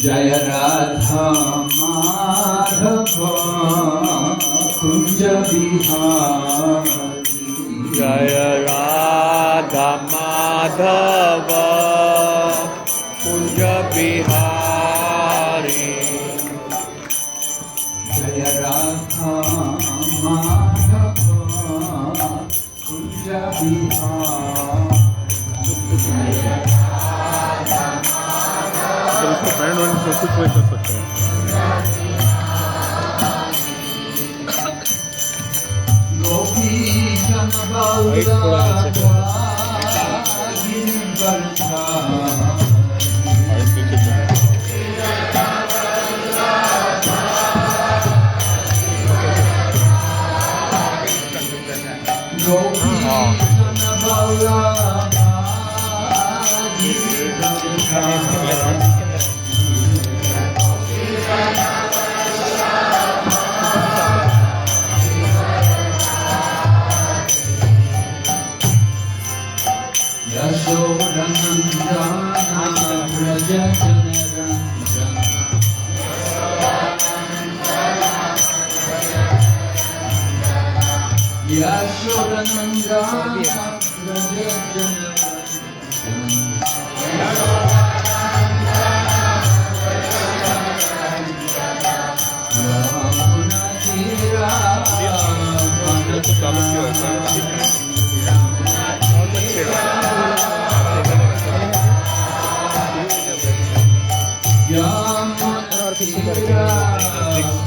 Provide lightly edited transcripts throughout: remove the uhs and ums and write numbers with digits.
जय राधा माधव कुंज बिहारी जय राधा माधव कुंज बिहारी जय राधा माधव कुंज उसको बैंड वाले से कुछ वही कर सकते हैं।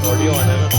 ऑडियो आने में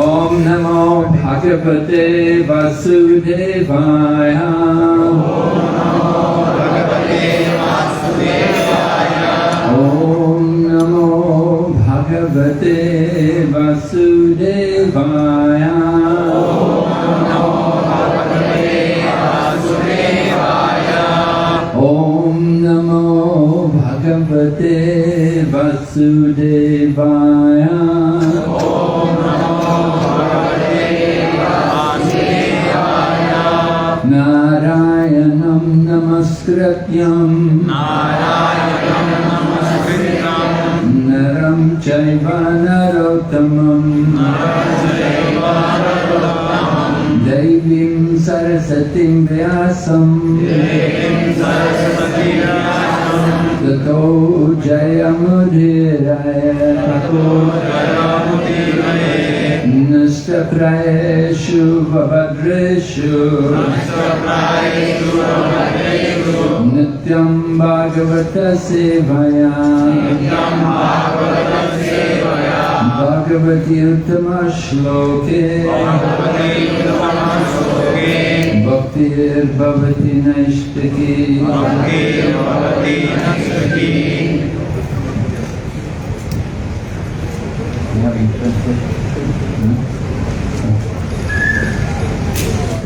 Om Namo Bhagavate Vasudevaya. Om Namo Bhagavate Vasudevaya. Om Namo Bhagavate Vasudevaya. Narayanam Namaskrityam Naram Chaiva Narottamam Devim Sarasatim Vyasam Tato Jayamudhiraya Nastaprayeshu Vabhadreshu Nityam Bhagavata Sevaya Bhagavati Uttama Shloke Bhaktir Bhavati Naishtaki.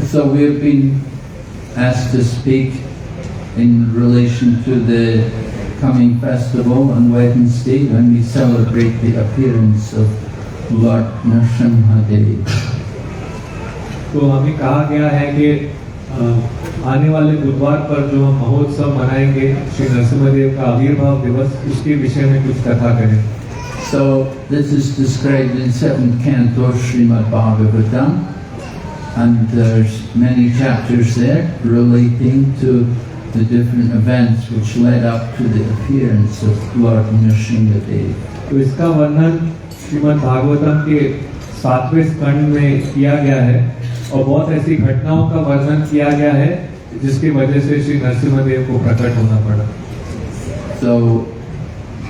So we have been asked to speak in relation to the coming festival on Wednesday when we celebrate the appearance of Lord Nrsimhadev. तो हमें कहा गया है कि आने वाले बुधवार पर जो हम महोत्सव मनाएंगे श्री नरसिम्हदेव का आविर्भाव दिवस, उसके विषय में कुछ कथा करें. So this is described in 7th canto Srimad Bhagavatam, and there's many chapters there relating to the different events which led up to the appearance of Lord Nrsimhadev. तो इसका वर्णन श्रीमद् भागवतम के 7वें स्कंद में किया गया है और बहुत ऐसी घटनाओं का वर्णन किया गया है जिसकी वजह से श्री नरसिम्हदेव को प्रकट होना पड़ा. So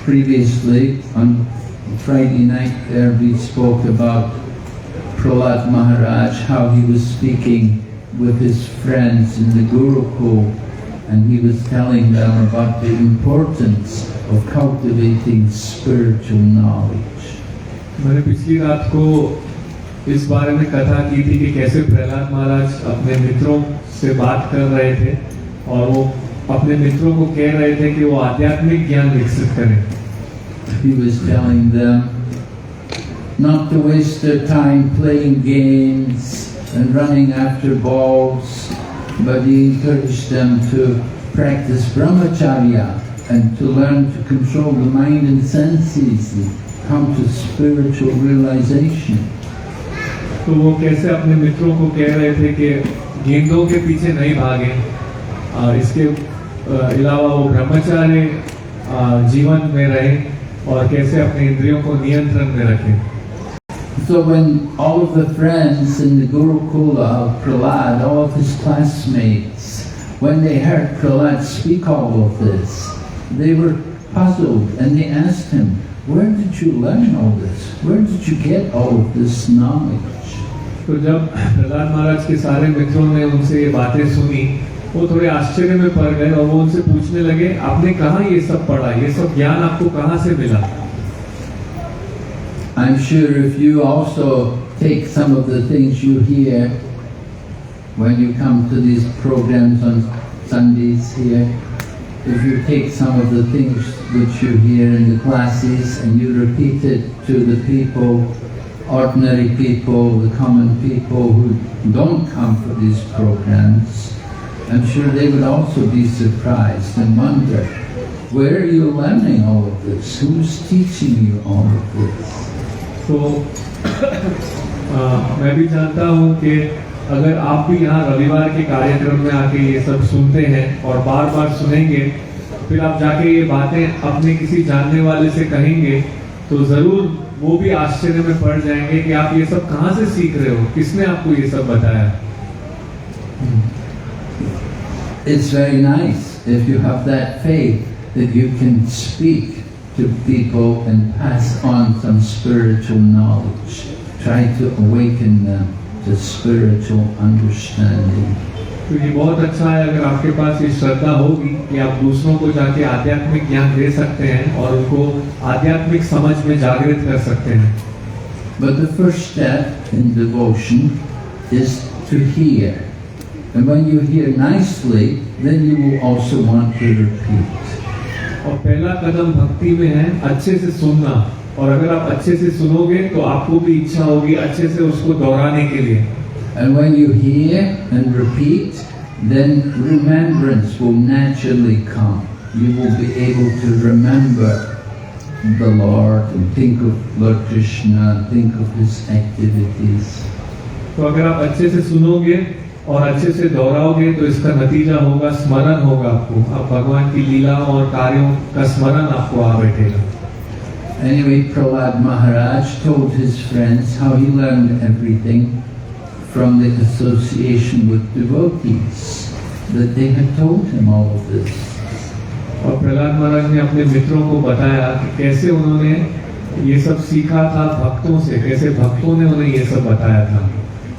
previously on Friday night there we spoke about Prahlad Maharaj, how he was speaking with his friends in the Gurukul, and he was telling them about the importance of cultivating spiritual knowledge. मैंने पिछली रात को इस बारे में कथा की थी कि कैसे प्रहलाद महाराज अपने मित्रों से बात कर रहे थे और वो अपने मित्रों को कह रहे थे कि वो आध्यात्मिक ज्ञान विकसित करें. He was telling them not to waste their time playing games and running after balls, but he encouraged them to practice brahmacharya and to learn to control the mind and senses and come to spiritual realization. तो वो कैसे अपने मित्रों को कह रहे थे कि गेंदों के पीछे नहीं भागें, इसके अलावा वो ब्रह्मचार्य जीवन में रहें और कैसे अपने इंद्रियों को नियंत्रण में रखें. So when all of the friends in the Gurukula of Prahlad, all of his classmates, when they heard Prahlad speak all of this, they were puzzled and they asked him, "Where did you learn all this? Where did you get all of this knowledge?" तो जब प्रहलाद महाराज के सारे मित्रों ने उनसे ये बातें सुनी, वो थोड़े आश्चर्य में पड़ गए और वो उनसे पूछने लगे, आपने कहाँ ये सब पढ़ा, ये सब ज्ञान आपको कहाँ से मिला? I'm sure if you also take some of the things you hear when you come to these programs on Sundays here, if you take some of the things which you hear in the classes and you repeat it to the people, ordinary people, the common people who don't come for these programs, I'm sure they would also be surprised and wonder, where are you learning all of this? Who's teaching you all of this? तो मैं भी जानता हूँ कि अगर आप भी यहाँ रविवार के कार्यक्रम में आके ये सब सुनते हैं और बार बार सुनेंगे, फिर आप जाके ये बातें अपने किसी जानने वाले से कहेंगे, तो जरूर वो भी आश्चर्य में पड़ जाएंगे कि आप ये सब कहाँ से सीख रहे हो, किसने आपको ये सब बताया. It's very nice if you have that faith that you can speak to people and pass on some spiritual knowledge, try to awaken them to spiritual understanding. तो ये बहुत अच्छा है अगर आपके पास ये श्रद्धा होगी कि आप दूसरों को जाके आध्यात्मिक ज्ञान दे सकते हैं और उनको आध्यात्मिक समझ में जागृत कर सकते हैं. But the first step in devotion is to hear. And when you hear nicely, then you will also want to repeat. और पहला कदम भक्ति में है अच्छे से सुनना, और अगर आप अच्छे से सुनोगे तो आपको भी इच्छा होगी अच्छे से उसको दोहराने के लिए. And when you hear and repeat, then remembrance will naturally come. You will be able to remember the Lord and think of Lord Krishna, think of His activities. तो अगर आप अच्छे से सुनोगे और अच्छे से दोहराओगे तो इसका नतीजा होगा स्मरण होगा आपको. आप भगवान की लीला और कार्यों का स्मरण आपको आ बैठेगा. Anyway, Prahlad Maharaj told his friends how he learned everything from the association with devotees, that they had told him all of this. और प्रहलाद महाराज ने अपने मित्रों को बताया कि कैसे उन्होंने ये सब सीखा था भक्तों से, कैसे भक्तों ने उन्हें ये सब बताया था.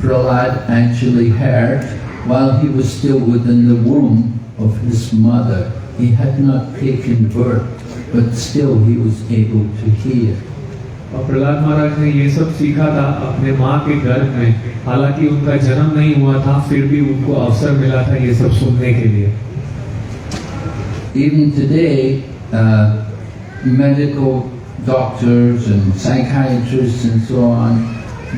Prahlad actually heard while he was still within the womb of his mother. He had not taken birth, but still he was able to hear. और प्रहलाद महाराज ने ये सब सीखा था अपने माँ के गर्भ में, हालांकि उनका जन्म नहीं हुआ था, फिर भी उनको अवसर मिला था ये सब सुनने के लिए. Even today, medical doctors and psychiatrists and so on,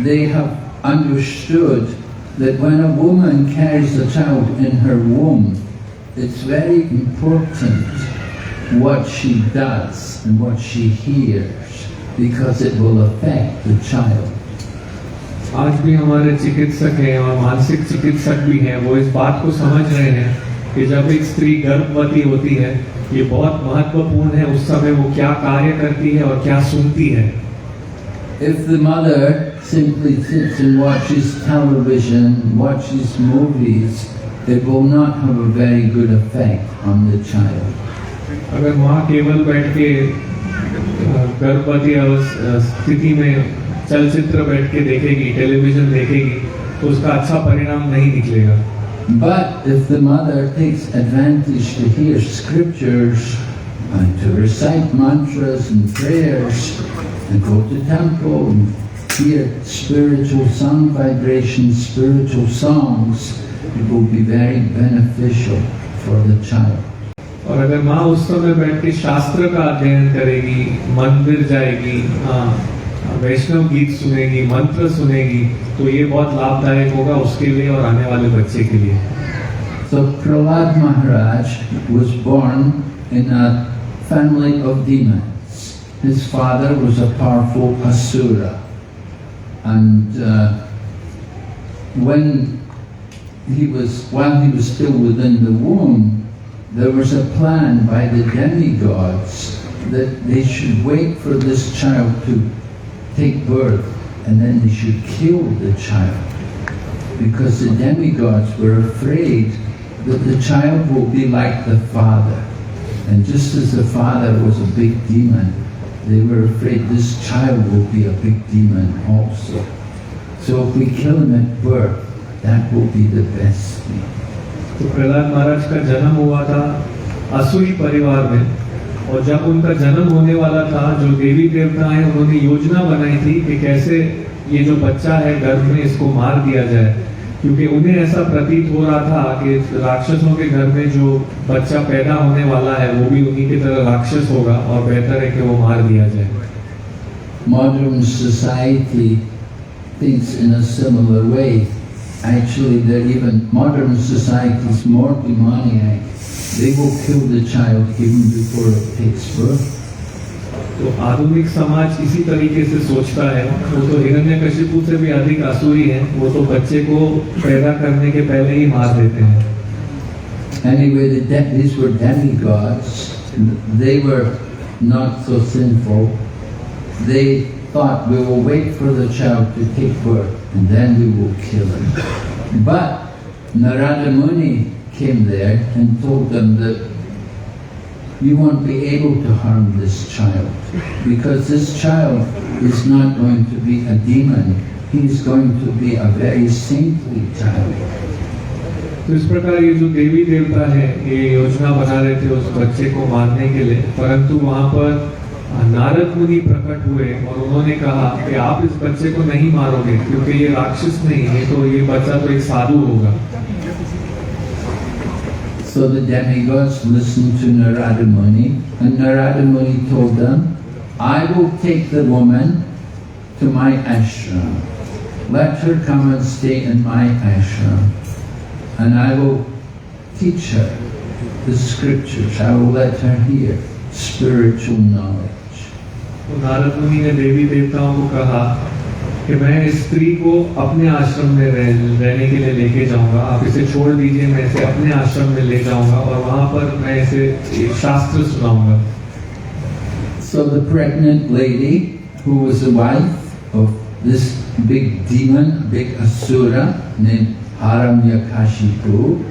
they have understood that when a woman carries a child in her womb, it's very important what she does and what she hears, because it will affect the child. आज भी हमारे चिकित्सक हैं और मानसिक चिकित्सक भी हैं, वो इस बात को समझ रहे हैं कि जब एक स्त्री गर्भवती होती है, ये बहुत महत्वपूर्ण है उस समय वो क्या कार्य करती है और क्या सुनती है. If the mother simply sits and watches television, watches movies, it will not have a very good effect on the child. अगर माँ केवल बैठ के गर्भवती स्थिति में चलचित्र बैठ के देखेगी, टेलीविजन देखेगी, तो उसका अच्छा परिणाम नहीं निकलेगा. But if the mother takes advantage to hear scriptures and to recite mantras and prayers and go to temple and hear spiritual sound vibrations, spiritual songs, it will be very beneficial for the child. और अगर माँ उस समय बैठ के शास्त्र का अध्ययन करेगी, मंदिर जाएगी, वैष्णव गीत सुनेगी, मंत्र सुनेगी, तो ये बहुत लाभदायक होगा उसके लिए और आने वाले बच्चे के लिए. So Prahlad Maharaj was born in a family of demons. His father was a powerful asura, and while he was still within the womb, there was a plan by the demigods that they should wait for this child to take birth, and then they should kill the child, because the demigods were afraid that the child will be like the father. And just as the father was a big demon, they were afraid this child will be a big demon also. So if we kill him at birth, that will be the best thing. तो प्रहलाद महाराज का जन्म हुआ था असुरी परिवार में, और जब उनका जन्म होने वाला था, जो देवी देवता हैं उन्होंने योजना बनाई थी कि कैसे ये जो बच्चा है गर्भ में इसको मार दिया जाए, क्योंकि उन्हें ऐसा प्रतीत हो रहा था कि राक्षसों के घर में जो बच्चा पैदा होने वाला है वो भी उन्हीं की तरह राक्षस होगा और बेहतर है कि वो मार दिया जाए. Modern society thinks in a similar way. Actually, they're even modern society is more demoniac. They will kill the child even before it takes birth. तो आधुनिक समाज इसी तरीके से सोचता है. वो तो हिरण्यकशिपु से भी अधिक असुरी है, वो तो बच्चे को पैदा करने के पहले ही मार देते हैं. Anyway, these were demigods. They were not so sinful. They thought, we will wait for the child to take birth and then we will kill him. But Narada Muni came there and told them that you won't be able to harm this child, because this child is not going to be a demon. He is going to be a very saintly child. तो इस प्रकार ये जो देवी देवता है ये योजना बना रहे थे उस बच्चे को मारने के लिए, परंतु वहाँ पर नारद मुनि प्रकट हुए और उन्होंने कहा कि आप इस बच्चे को नहीं मारोगे क्योंकि ये राक्षस नहीं है, तो ये बच्चा तो एक साधु होगा। So the demigods listened to Narada Muni, and Narada Muni told them, I will take the woman to my ashram. Let her come and stay in my ashram, and I will teach her the scriptures. I will let her hear spiritual knowledge. तो नारद मुनि ने देवी देवताओं को कहा कि मैं इस स्त्री को अपने आश्रम में रहने के लिए लेके जाऊंगा, आप इसे छोड़ दीजिए, मैं इसे अपने आश्रम में ले जाऊंगा और वहां पर मैं इसे शास्त्र सुनाऊंगा। So the pregnant lady, who was the wife of this big demon, big asura named Hiranyakashipu,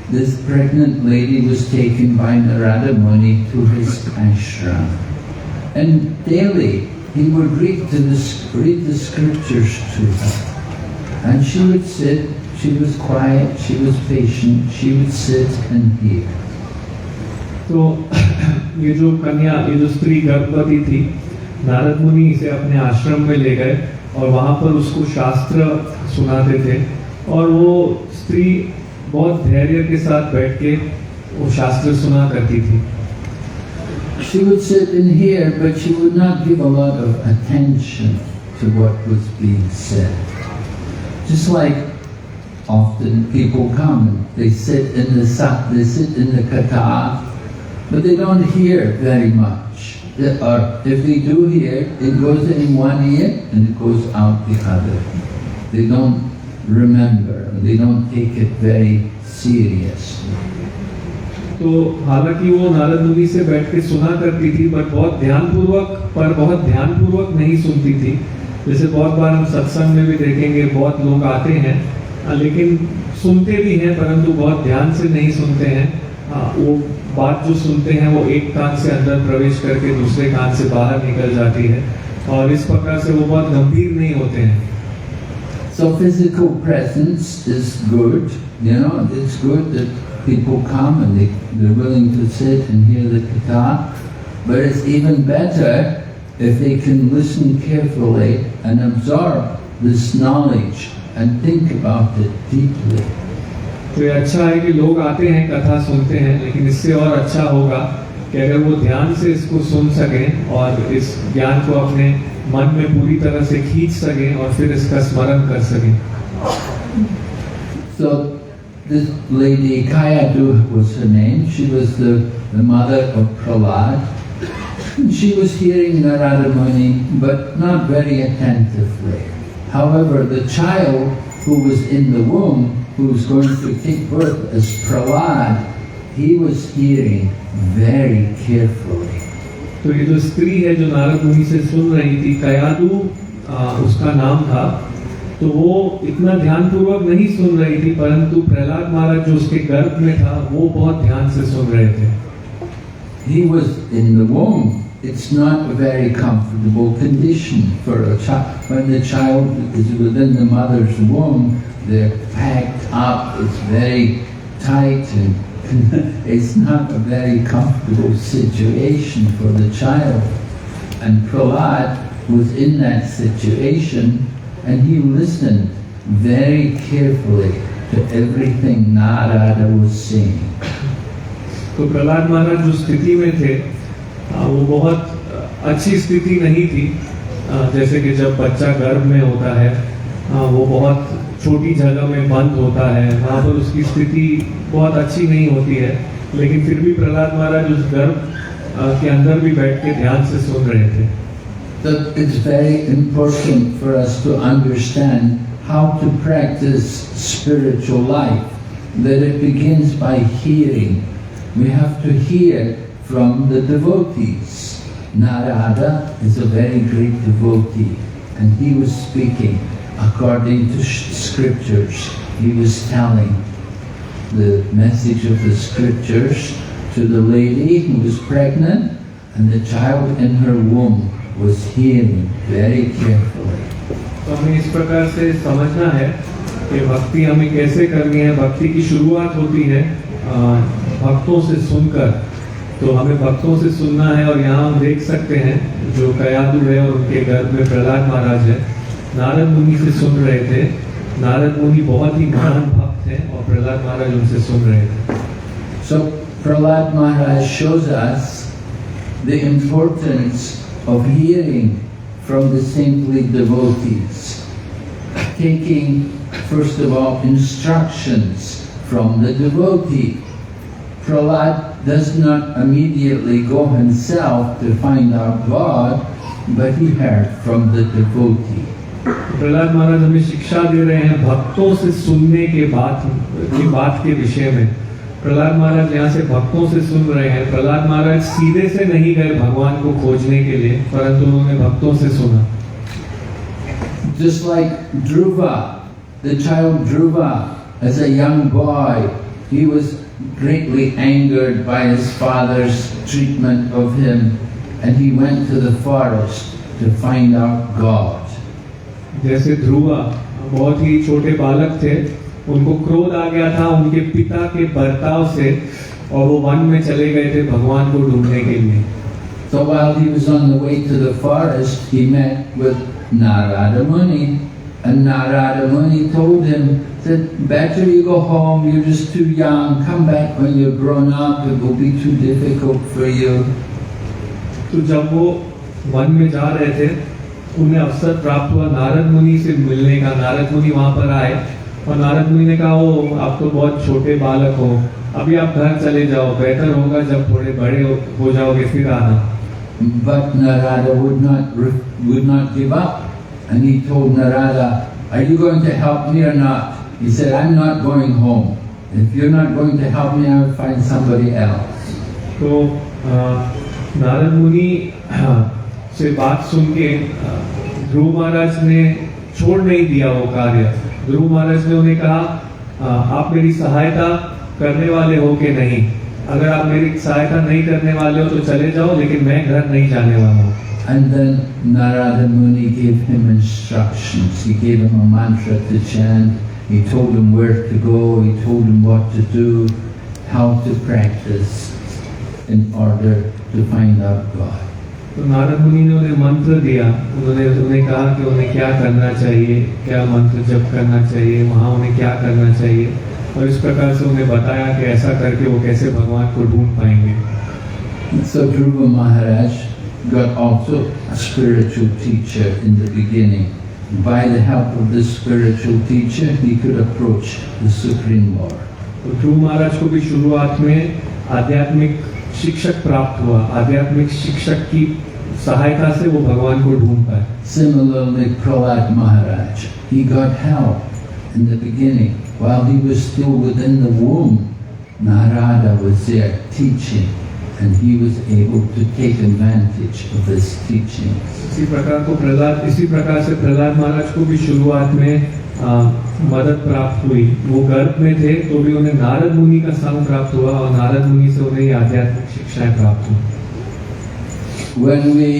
this pregnant lady was taken by Narada Muni to his ashram, and daily he would read the scriptures to her, and she would sit. She was quiet, she was patient, she would sit and hear. तो ये जो कन्या, ये जो स्त्री गर्भवती थी, नारद मुनि इसे अपने आश्रम में ले गए और वहां पर उसको शास्त्र सुनाते थे, और वो स्त्री बहुत धैर्य के साथ बैठ के वो शास्त्र सुना करती थी। She would sit and hear, but she would not give a lot of attention to what was being said. Just like often people come and they sit in the katha, but they don't hear very much. Or if they do hear, it goes in one ear and it goes out the other. They don't remember, they don't take it very seriously. तो हालांकि वो नारद मुनि से बैठ के सुना करती थी, पर बहुत ध्यानपूर्वक नहीं सुनती थी। जैसे बहुत बार हम सत्संग में भी देखेंगे, बहुत लोग आते हैं लेकिन सुनते भी हैं, परंतु बहुत ध्यान से नहीं सुनते हैं। वो बात जो सुनते हैं वो एक कान से अंदर प्रवेश करके दूसरे कान से बाहर निकल जाती है, और इस प्रकार से वो बहुत गंभीर नहीं होते हैं। So physical presence is good, it's good that people come and they're willing to sit and hear the katha, but it's even better if they can listen carefully and absorb this knowledge and think about it deeply. तो ये अच्छा है कि लोग आते हैं, कथा सुनते हैं, लेकिन इससे और अच्छा होगा कि अगर वो ध्यान से इसको सुन सकें और इस ज्ञान को अपने मन में पूरी तरह से खींच सकें और फिर इसका स्मरण कर सकें। So this lady Kayadu was her name. She was the mother of Prahlad. She was hearing Narada Muni, but not very attentively. However, the child who was in the womb, who was going to take birth as Prahlad, he was hearing very carefully. तो ये जो स्त्री है जो नारद मुनि से सुन रही थी, कयादु उसका नाम था, तो वो इतना ध्यानपूर्वक नहीं सुन रही थी, परंतु प्रहलाद महाराज जो उसके गर्भ में था वो बहुत ध्यान से सुन रहे थे। He was in the womb. It's not a very comfortable condition for a child. When the child is within the mother's womb, they're packed up. It's very tight, and it's not a very comfortable situation for the child. And Prahlad was in that situation, and he listened very carefully to everything Narada was saying. तो प्रहलाद महाराज जो स्थिति में थे वो बहुत अच्छी स्थिति नहीं थी। जैसे कि जब बच्चा गर्भ में होता है वो बहुत छोटी जगह में बंद होता है, वहाँ पर उसकी स्थिति बहुत अच्छी नहीं होती है, लेकिन फिर भी प्रहलाद महाराज उस गर्भ के अंदर भी बैठ के ध्यान से सुन रहे थे। That it's very important for us to understand how to practice spiritual life, that it begins by hearing. We have to hear from the devotees. Narada is a very great devotee, and he was speaking according to scriptures. He was telling the message of the scriptures to the lady who was pregnant, and the child in her womb was healing very carefully. तो हमें इस प्रकार से समझना है कि भक्ति हमें कैसे करनी है। भक्ति की शुरुआत होती है भक्तों से सुनकर। तो हमें भक्तों से सुनना है, और यहाँ हम देख सकते हैं जो कयादु है और उनके गर्भ में प्रहलाद महाराज है, नारद मुनि से सुन रहे थे। नारद मुनि बहुत ही महान भक्त हैं और प्रहलाद महाराज उनसे सुन रहे थे। So Prahlad Maharaj shows us the importance of hearing from the saintly devotees, taking first of all instructions from the devotee. Prahlad does not immediately go himself to find out God, but he heard from the devotee. Prahlad महाराज हमें शिक्षा दे रहे हैं भक्तों से सुनने के बात के विषय में। प्रहलाद महाराज यहाँ से भक्तों से सुन रहे हैं। प्रहलाद महाराज सीधे से नहीं गए भगवान को खोजने के लिए, परंतु उन्होंने भक्तों से सुना। Just like Dhruva, the child Dhruva, as a young boy, he was greatly angered by his father's treatment of him, and he went to the forest to find out God. जैसे ध्रुवा बहुत ही छोटे बालक थे, उनको क्रोध आ गया था उनके पिता के बर्ताव से, और वो वन में चले गए थे भगवान को ढूंढने के लिए। So while he was on the way to the forest, he met with Narada Muni, and Narada Muni told him that better you go home, you're just too young, come back when you're grown up, it will be too difficult for you. तो जब वो one में जा रहे थे, उन्हें अवसर प्राप्त हुआ नारद मुनि से मिलने का। नारद मुनि वहां पर आए और नारद मुनि ने कहा, ओ आप तो बहुत छोटे बालक हो, अभी आप घर चले जाओ, बेहतर होगा जब थोड़े बड़े हो जाओगे फिर आना। But Narada would not give up, and he told Narada, are you going to help me or not? He said, I'm not going home. If you're not going to help me, I'll find somebody else. तो नारद मुनि से बात सुन के ध्रुव महाराज ने छोड़ नहीं दिया वो कार्य। ध्रुव महाराज ने उन्हें कहा, आप मेरी सहायता करने वाले हो कि नहीं? अगर आप मेरी सहायता नहीं करने वाले हो तो चले जाओ, लेकिन मैं घर नहीं जाने वाला हूँ। And then Narada Muni gave him instructions. He gave him a mantra to chant. He told him where to go. He told him what to do, how to practice in order to find out God. तो नारद मुनि ने उन्हें मंत्र दिया। उन्हें कहा कि उन्हें क्या करना चाहिए, क्या मंत्र जप करना चाहिए, वहाँ उन्हें क्या करना चाहिए, और इस प्रकार से उन्हें बताया कि ऐसा करके वो कैसे भगवान को ढूंढ पाएंगे। So Dhruva Maharaj got also a spiritual teacher in the beginning. By the help of this spiritual teacher, he could approach the Supreme Lord. तो ध्रुव महाराज को भी शुरुआत में आध्यात्मिक शिक्षक प्राप्त हुआ। आध्यात्मिक शिक्षक की सहायता से वो भगवान को ढूंढ पाए। Similarly, Prahlad Maharaj, he got help in the beginning. While he was still within the womb, Narada was there teaching, and he was able to take advantage of his teaching. इसी प्रकार से प्रहलाद महाराज को भी शुरुआत में मदद प्राप्त हुई। वो गर्भ में थे तो भी उन्हें नारद मुनि का संग प्राप्त हुआ, और नारद मुनि से उन्हें आध्यात्मिक शिक्षाएं प्राप्त हुई। When we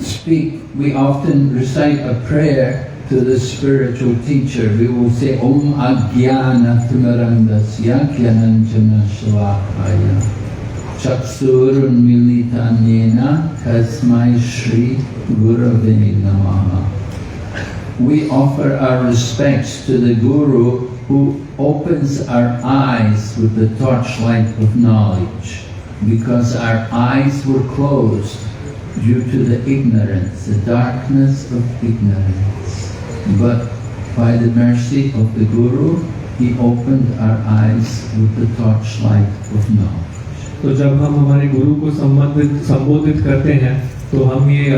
speak, we often recite a prayer to the spiritual teacher. We will say, Om Ajnana Timirandasya Jnananjana Shalakaya Chaksurun Militanena Tasmai Shri Gurave Namaha. We offer our respects to the Guru who opens our eyes with the torchlight of knowledge, because our eyes were closed due to the ignorance, the darkness of ignorance. But by the mercy of the Guru, he opened our eyes with the torchlight of knowledge. तो जब हम हमारे गुरु को संबोधित करते हैं तो हम ये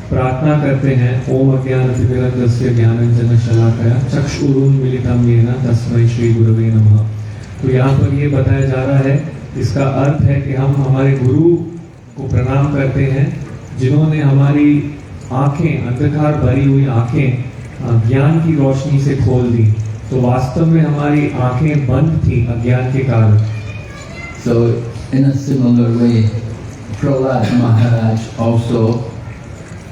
प्रार्थना करते हैं, ओम अज्ञानतिमिरन्दस्य ज्ञानाञ्जन शलाकया चक्षुरुन्मीलितं येन तस्मै श्री गुरवे नमः। तो यहाँ पर ये बताया जा रहा है, इसका अर्थ है कि हम हमारे गुरु को प्रणाम करते हैं जिन्होंने हमारी आंखें, अंधकार भरी हुई आंखें ज्ञान की रोशनी से खोल दी। तो वास्तव में हमारी आंखें बंद थी अज्ञान के कारण। So in a similar way, Prahlad Maharaj also,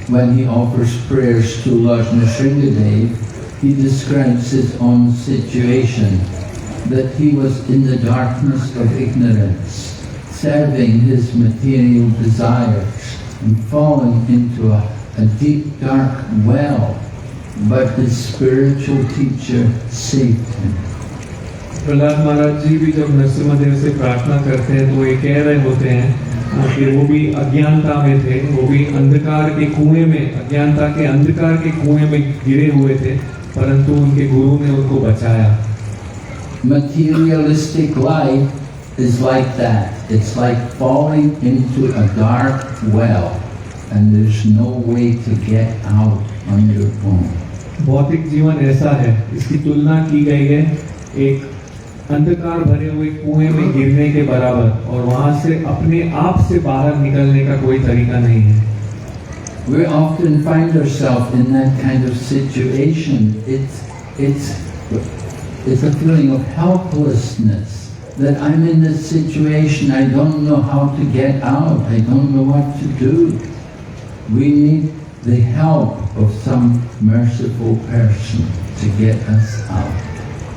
when he offers prayers to Lord Nrsingadev, he describes his own situation, that he was in the darkness of ignorance, serving his material desires and falling into a deep dark well, but his spiritual teacher saved him. Prahlad महाराज जी भी जब नरसिम्हा से प्रार्थना करते हैं तो ये कह रहे होते हैं कि वो भी अज्ञानता में थे, वो भी अंधकार के कुएं में, अज्ञानता के अंधकार के कुएं में गिरे हुए थे, परंतु उनके गुरु ने उनको बचाया। Materialistic life is like that. It's like falling into a dark well and there's no way to get out on your own. भौतिक जीवन ऐसा है, इसकी तुलना की गई है एक अंधकार भरे हुए कुएं में गिरने के बराबर, और वहां से अपने आप से बाहर निकलने का कोई तरीका नहीं है। We often find ourselves in that kind of situation. It's a feeling of helplessness, that I'm in this situation, I don't know how to get out, I don't know what to do. We need the help of some merciful person to get us out.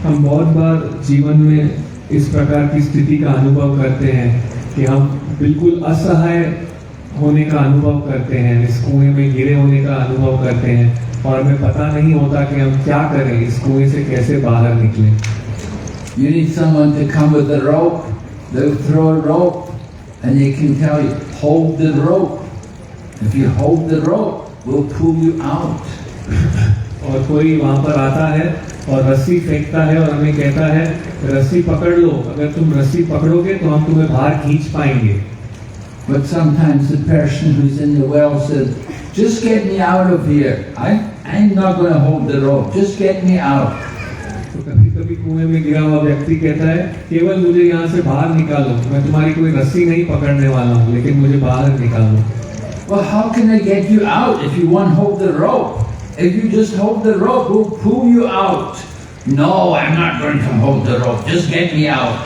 हम बहुत बार जीवन में इस प्रकार की स्थिति का अनुभव करते हैं कि हम बिल्कुल असहाय होने का अनुभव करते हैं, इस कुएं में गिरे होने का अनुभव करते हैं, और हमें पता नहीं होता कि हम क्या करें, इस कुएं से कैसे बाहर निकलें। You need someone to come with a rope. They'll throw a rope and they can tell you, hold the rope. If you hold the rope, we'll pull you out. और कोई वहां पर आता है और रस्सी फेंकता है और हमें कहता है रस्सी पकड़ लो, अगर तुम रस्सी पकड़ोगे तो हम तुम्हें बाहर खींच पाएंगे। But sometimes the person who's in the well says, just get me out of here. I'm not going to hold the rope. Just get me out. तो कभी कभी कुएं में गिरा हुआ व्यक्ति कहता है केवल मुझे यहाँ से बाहर निकालो, मैं तुम्हारी कोई रस्सी नहीं पकड़ने वाला हूँ, लेकिन मुझे बाहर निकालो। Well, how can I get you out if you won't hold the rope? If you just hold the rope, we'll pull you out. No, I'm not going to hold the rope. Just get me out.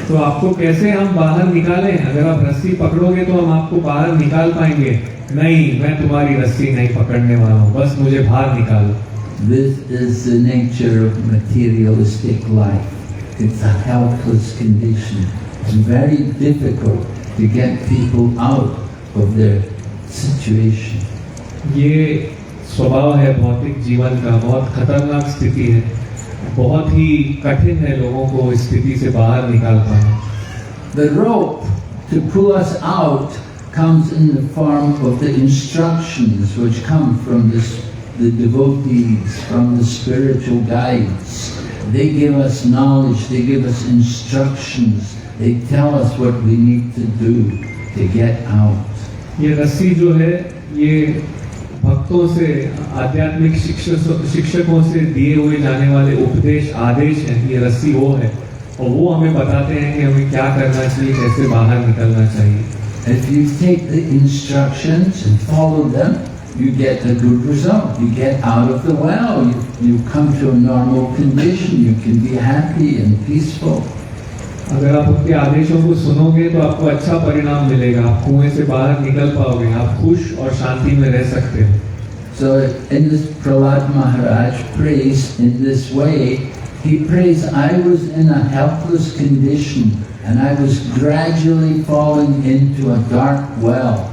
तो आपको कैसे हम बाहर निकालें? अगर आप रस्सी पकड़ोगे तो हम आपको बाहर निकाल पाएंगे। नहीं, मैं तुम्हारी रस्सी नहीं पकड़ने वाला हूँ, बस मुझे बाहर निकालो। This is the nature of materialistic life. It's a helpless condition. It's very difficult to get people out of their situation. ये स्वभाव है भौतिक जीवन का, बहुत खतरनाक स्थिति है, बहुत ही कठिन है लोगों को इस स्थिति से बाहर निकाल पाना। The rope to pull us out comes in the form of the instructions which come from the devotees, from the spiritual guides. They give us knowledge, they give us instructions, they tell us what we need to do to get out. ये रस्सी जो है ये भक्तों से, आध्यात्मिक शिक्षकों से दिए हुए जाने वाले उपदेश आदेश हैं, ये रस्सी वो है, और वो हमें बताते हैं कि हमें क्या करना चाहिए, कैसे बाहर निकलना चाहिए। If you take the instructions and follow them, you get a good result. You get out of the well. You come to a normal condition. You can be happy and peaceful. अगर आप उनके आदेशों को सुनोगे तो आपको अच्छा परिणाम मिलेगा, आप कुएं से बाहर निकल पाओगे, आप खुश और शांति में रह सकते हो। So in this, Prahlad Maharaj prays in this way. He prays, I was in a helpless condition and I was gradually falling into a dark well,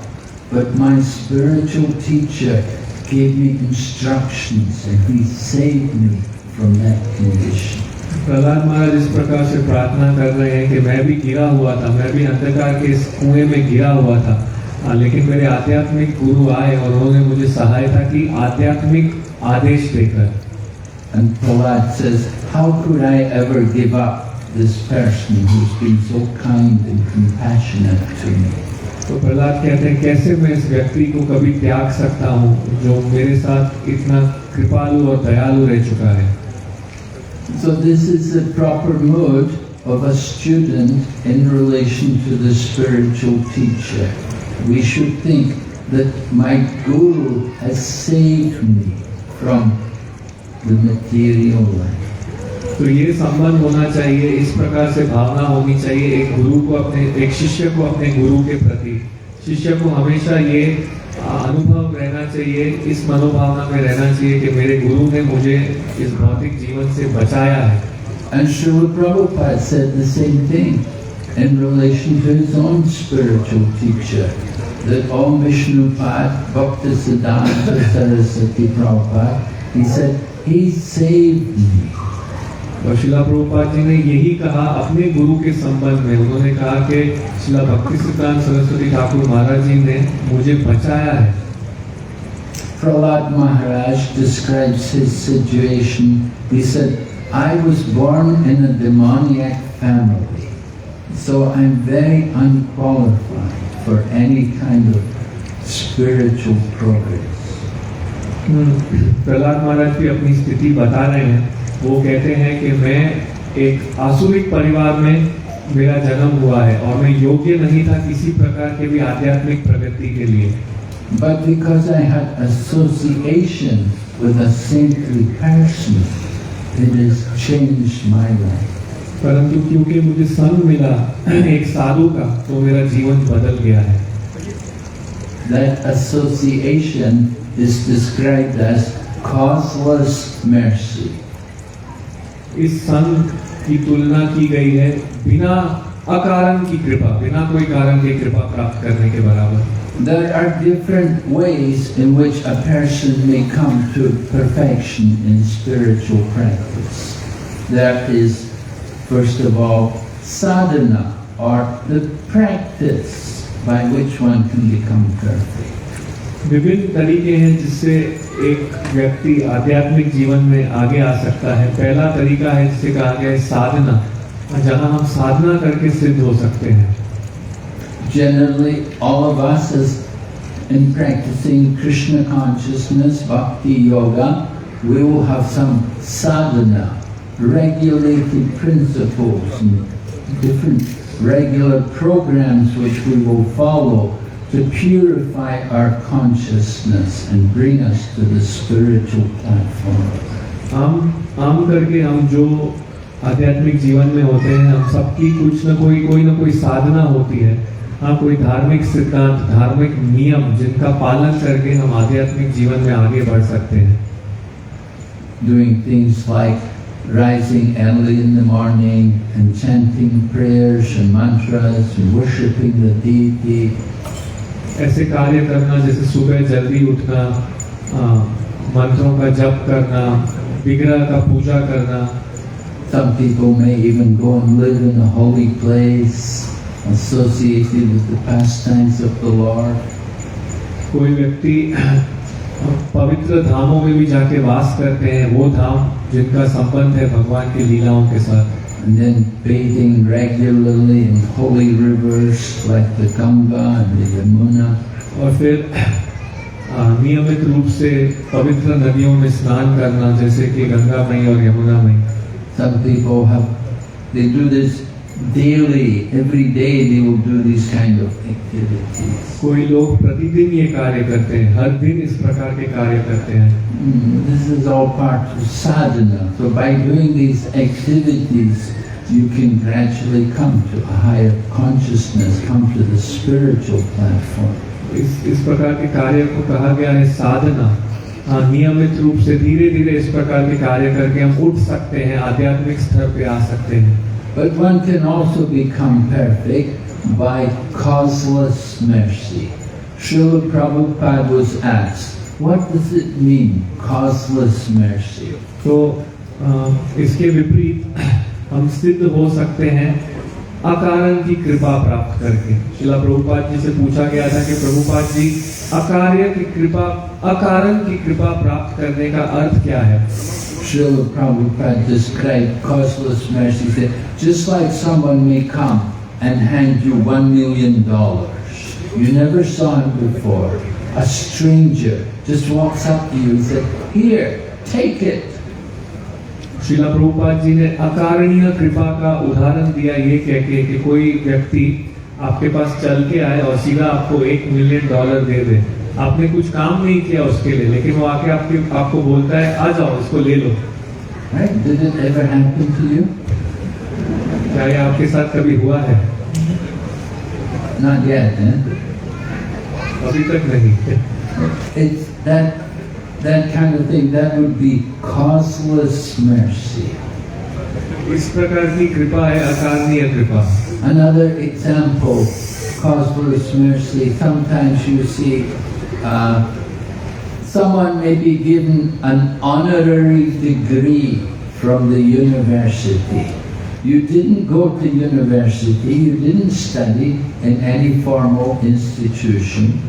but my spiritual teacher gave me instructions and he saved me from that condition. Prahlad महाराज इस प्रकार से प्रार्थना कर रहे हैं कि मैं भी गिरा हुआ था, मैं भी अंधकार के इस कुएं में गिरा हुआ था, लेकिन मेरे आध्यात्मिक गुरु आए और उन्होंने मुझे सहायता की आध्यात्मिक आदेश देकर। And Prahlad says, how could I ever give up this person who's been so kind and compassionate to me? तो प्रहलाद कहते हैं कैसे मैं इस व्यक्ति को कभी त्याग सकता हूँ जो मेरे साथ इतना कृपालु और दयालु रह चुका है। So this is the proper mood of a student in relation to the spiritual teacher. We should think that my guru has saved me from the material life. तो ये संबंध होना चाहिए, इस प्रकार से भावना होनी चाहिए एक गुरु को अपने, एक शिष्य को अपने गुरु के प्रति। शिष्य को हमेशा ये अनुभव रहना चाहिए, इस मनोभावना में रहना चाहिए कि मेरे गुरु ने मुझे इस भौतिक जीवन से बचाया है। And Srila Prabhupada said the same thing in relation to his own spiritual teacher, that Om Vishnupad Bhaktisiddhanta Saraswati Prabhupada, he said, he saved me. और शिला प्रभुपाद जी ने यही कहा अपने गुरु के संबंध में। उन्होंने कहा कि शिला भक्तिसिद्धांत सरस्वती ठाकुर महाराज जी ने मुझे बचाया है। Prahlad Maharaj describes his situation. He said, I was born in a demoniac family, so I'm very unqualified for any kind of spiritual progress. Prahlad महाराज भी अपनी स्थिति बता रहे हैं। वो कहते हैं कि मैं एक आसुरिक परिवार में मेरा जन्म हुआ है और मैं योग्य नहीं था किसी प्रकार के भी आध्यात्मिक प्रगति के लिए। But because I had association with a saintly person, it has changed my life. परंतु क्योंकि मुझे संग मिला एक साधु का, तो मेरा जीवन बदल गया है। That association is described as causeless mercy. इस संग की तुलना की गई है बिना अकारण की कृपा, बिना कोई कारण की कृपा प्राप्त करने के बराबर। There are different ways in which a person may come to perfection in spiritual practice. There is, first of all, sadhana, or the practice by which one can become perfect. विभिन्न तरीके हैं जिससे एक व्यक्ति आध्यात्मिक जीवन में आगे आ सकता है। पहला तरीका है जिसे कहा गया है साधना, जहाँ हम साधना करके सिद्ध हो सकते हैं। Generally, all of us is in practicing Krishna consciousness, bhakti yoga, we will have some sadhana, regulated principles and different regular programs which we will follow to purify our consciousness and bring us to the spiritual platform. आम करके हम जो आध्यात्मिक जीवन में होते हैं, हम सबकी कुछ न कोई साधना होती है। हाँ, कोई धार्मिक सिद्धांत, धार्मिक नियम जिनका पालन करके हम आध्यात्मिक जीवन में आगे बढ़ सकते हैं। Doing things like rising early in the morning and chanting prayers and mantras and worshipping the deity. ऐसे कार्य करना जैसे सुबह जल्दी उठना, मंत्रों का जप करना, विग्रह का पूजा करना। Some people may even go and live in a holy place associated with the pastimes of the Lord. कोई व्यक्ति पवित्र धामों में भी जाके वास करते हैं, वो धाम जिनका संबंध है भगवान की लीलाओं के साथ। And then bathing regularly in holy rivers like the Ganga and the Yamuna. और फिर नियमित रूप से पवित्र नदियों में स्नान करना, जैसे कि गंगा मई और यमुना मई। Some people they do this daily, every day they will do these kind of activities. कोई लोग प्रतिदिन ये कार्य करते हैं, हर दिन इस प्रकार के कार्य करते हैं। This is all part of sadhana. So by doing these activities, you can gradually come to a higher consciousness, come to the spiritual platform. इस प्रकार के कार्य को कहा गया है साधना। नियमित रूप से धीरे धीरे इस प्रकार के कार्य करके हम उठ सकते हैं, आध्यात्मिक स्तर पे आ सकते हैं। But one can also become perfect by causeless mercy. Srila Prabhupada was asked, what does it mean, causeless mercy? तो इसके विपरीत हम सिद्ध हो सकते हैं अकारण की कृपा प्राप्त करके। शिला प्रभुपाद जी से पूछा गया था कि प्रभुपाद जी, अकारण की कृपा प्राप्त करने का अर्थ क्या है? Srila Prabhupada described causeless mercy. He said, just like someone may come and hand you $1 million. You never saw him before. A stranger just walks up to you and said, here, take it. Srila Prabhupada ji ने अकारणीय कृपा का उदाहरण दिया ये कह के कि कोई व्यक्ति आपके पास चल के आए और सीधा आपको $1 मिलियन दे दे। आपने कुछ काम नहीं किया उसके लिए, लेकिन वो आके आपको बोलता है आ जाओ, इसको ले लो। Right? Did it ever happen to you? क्या ये आपके साथ कभी हुआ है? Not yet, eh? अभी तक नहीं। It's that kind of thing. That would be causeless mercy. इस प्रकार की कृपा है अकारणीय कृपा। Another example, causeless mercy. Sometimes you see someone may be given an honorary degree from the university. You didn't go to university, you didn't study in any formal institution,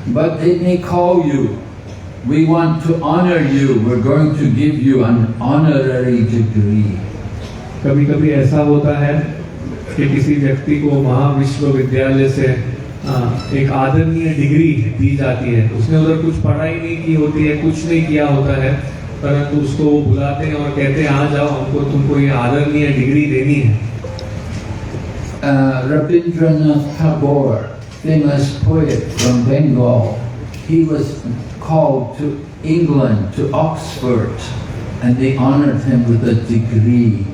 but they may call you. We want to honor you, we're going to give you an honorary degree. कभी कभी ऐसा होता है कि किसी व्यक्ति को महाविश्वविद्यालय से एक आदरणीय डिग्री दी जाती है। उसने उधर कुछ पढ़ाई नहीं की होती है, कुछ नहीं किया होता है, परंतु उसको वो बुलाते हैं और कहते हैं आ जाओ, हमको तुमको ये आदरणीय डिग्री देनी है। Rabindranath Tagore, famous poet from Bengal, he was called to England, to Oxford, and they honored him with a degree.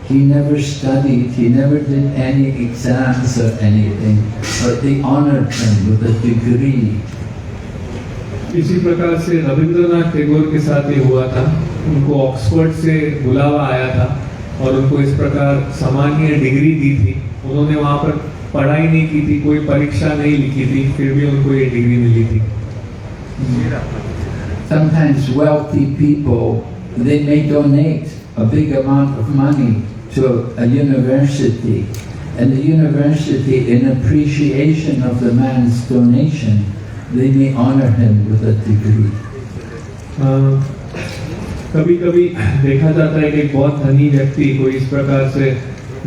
He never studied, he never did any exams or anything, but they honored him with a degree. इसी प्रकार से रविंद्रनाथ टैगोर के साथ ये हुआ था। उनको Oxford से बुलावा आया था और उनको इस प्रकार सामान्य डिग्री दी थी। उन्होंने वहाँ पर पढ़ाई नहीं की थी, कोई परीक्षा नहीं लिखी थी, फिर भी उनको ये डिग्री मिली थी। Sometimes wealthy people, they may donate a big amount of money to a university, and the university, in appreciation of the man's donation, they may honor him with a degree. कभी कभी देखा जाता है कि बहुत धनी व्यक्ति कोई इस प्रकार से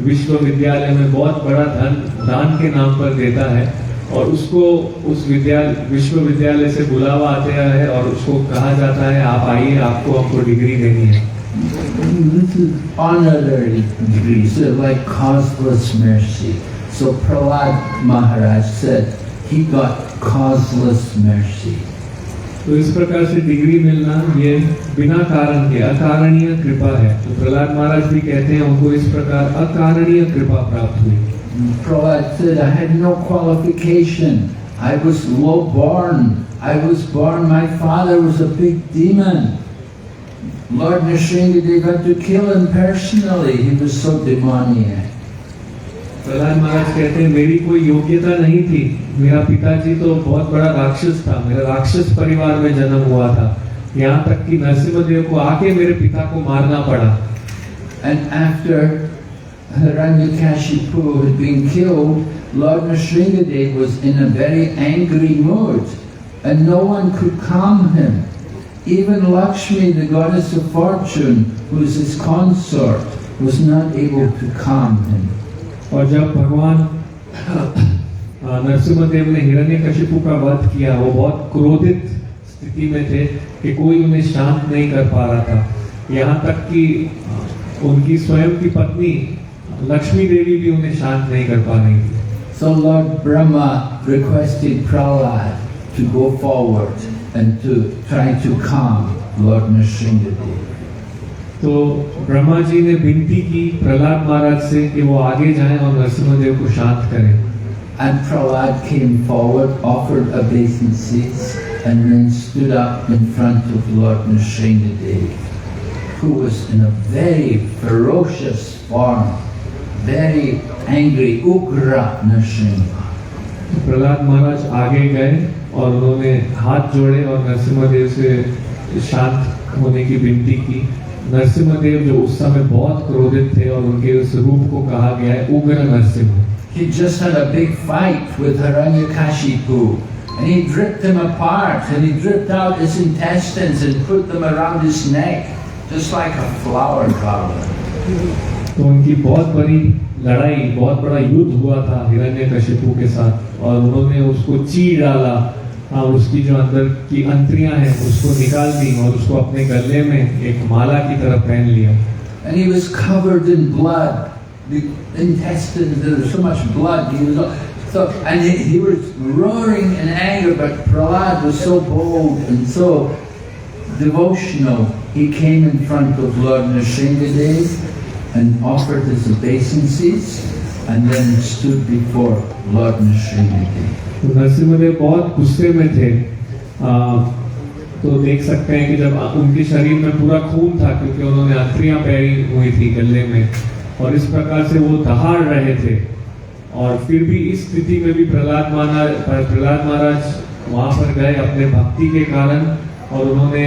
विश्वविद्यालय में बहुत बड़ा धन दान के नाम पर देता है और उसको उस विश्वविद्यालय से बुलावा आता है और उसको कहा जाता है आप आइए, आपको हमको डिग्री देनी है। This is honorary degrees, they're like causeless mercy. So Prahlad Maharaj said he got causeless mercy. तो इस प्रकार से डिग्री मिलना ये बिना कारण के अकारणीय कृपा है। तो प्रहलाद महाराज भी कहते हैं उनको इस प्रकार अकारणीय कृपा प्राप्त हुई। Prahlad said, I had no qualification. I was low born. My father was a big demon. Lord Nrsingadev had to kill him personally. He was so demoniac. Prahlad महाराज कहते हैं मेरी कोई योग्यता नहीं थी, मेरा पिताजी तो बहुत बड़ा राक्षस था, मेरा राक्षस परिवार में जन्म हुआ था, यहाँ तक कि नरसिम्हदेव को आके मेरे पिता को मारना पड़ा। And after Hiranyakashipu had been killed, Lord Nrsingadev was in a very angry mood, and no one could calm him. Even Lakshmi, the goddess of fortune, who was his consort, was not able to calm him. और जब भगवान नरसिम्हदेव ने हिरण्यकशिपु का वध किया, वो बहुत क्रोधित स्थिति में थे कि कोई उन्हें शांत नहीं कर पा रहा था। यहाँ तक कि उनकी स्वयं की पत्नी लक्ष्मी देवी भी उन्हें शांत नहीं कर पा रही थी। So Lord Brahma requested Prahlad to go forward and to try to calm Lord Nrsingadev. तो ब्रह्मा जी ने विनती की प्रहलाद महाराज से कि वो आगे जाएं और नरसिम्हदेव को शांत करें। And Prahlad came forward, offered obeisances, and then stood up in front of Lord Nrsingadev, who was in a very ferocious form, very angry, Ugra Nrsimha. Prahlad महाराज आगे गए और उन्होंने हाथ जोड़े और नरसिम्हदेव से शांत होने की विनती की। नरसिम्हदेव जो उस समय बहुत क्रोधित थे और उनके उस रूप को कहा गया है उग्र Narasimha. He just had a big fight with Hiranyakashipu, and he ripped him apart, and he ripped out his intestines and put them around his neck, just like a flower garland. तो उनकी बहुत बड़ी लड़ाई, बहुत बड़ा युद्ध हुआ था हिरण्यकशिपु के साथ और उन्होंने उसको चीर डाला और उसकी जो अंदर की अंतरियां हैं उसको निकाल दी और उसको अपने गले में एक माला की तरह पहन लिया। And he was covered in blood. The intestines, there was so much blood. He was roaring in anger, but Prahlad was so bold and so devotional. he came in front of Lord Nrsingadev and offered his obeisances and then stood before Lord Nrsingadev. तो नरसिम्हदेव बहुत गुस्से में थे। तो देख सकते हैं कि जब उनके शरीर में पूरा खून था, क्योंकि उन्होंने अंतरियां पहनी हुई थी गले में, और इस प्रकार से वो दहाड़ रहे थे, और फिर भी इस स्थिति में भी प्रहलाद महाराज वहां पर गए अपने भक्ति के कारण, और उन्होंने